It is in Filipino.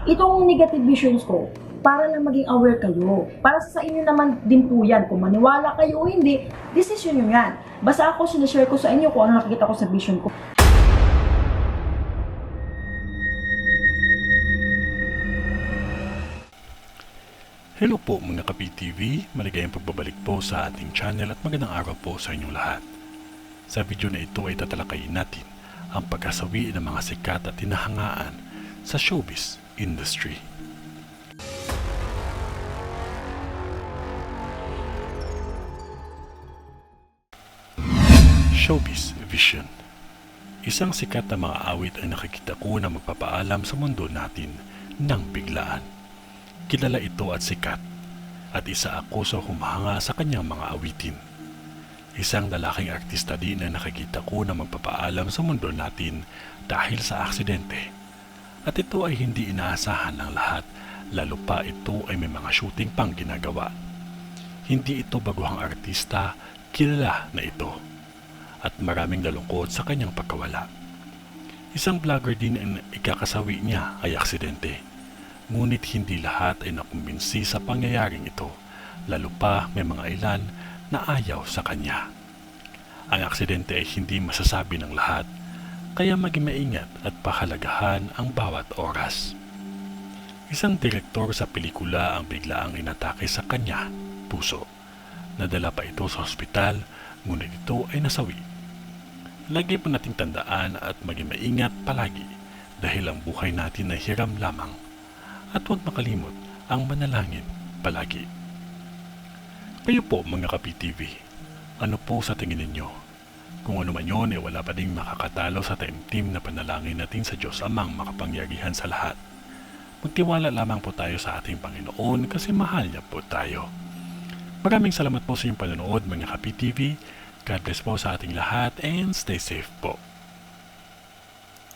Itong negative visions ko, para lang maging aware kayo. Para sa inyo naman din po yan. Kung maniwala kayo o hindi, decision nyo yan. Basta ako, sinashare ko sa inyo kung ano nakikita ko sa vision ko. Hello po mga ka-PTV, maligayang pagbabalik po sa ating channel at magandang araw po sa inyong lahat. Sa video na ito ay tatalakayin natin ang pagkasawi ng mga sikat at tinahangaan sa showbiz industry. Showbiz Vision. Isang sikat na mga awit ang nakikita ko na magpapaalam sa mundo natin ng biglaan. Kilala ito at sikat, at isa ako sa humahanga sa kanyang mga awitin. Isang lalaking artista din na nakikita ko na magpapaalam sa mundo natin dahil sa aksidente. At ito ay hindi inaasahan ng lahat, lalo pa ito ay may mga shooting pang ginagawa. Hindi ito baguhang artista, kilala na ito. At maraming nalungkot sa kanyang pagkawala. Isang vlogger din ang ikakasawi niya ay aksidente. Ngunit hindi lahat ay nakumbinsi sa pangyayaring ito, lalo pa may mga ilan na ayaw sa kanya. Ang aksidente ay hindi masasabi ng lahat, kaya maging maingat at pahalagahan ang bawat oras. Isang direktor sa pelikula ang biglaang inatake sa kanya, puso. Nadala pa ito sa ospital, ngunit ito ay nasawi. Lagi po nating tandaan at maging maingat palagi dahil ang buhay natin ay hiram lamang. At huwag makalimot ang manalangin palagi. Kayo po mga ka-PTV, ano po sa tingin ninyo? Kung ano man yun, wala pa ding makakatalo sa taimtim na panalangin natin sa Diyos Amang makapangyarihan sa lahat. Magtiwala lamang po tayo sa ating Panginoon kasi mahal niya po tayo. Maraming salamat po sa inyong panonood mga ka-PTV. God bless po sa ating lahat and stay safe po.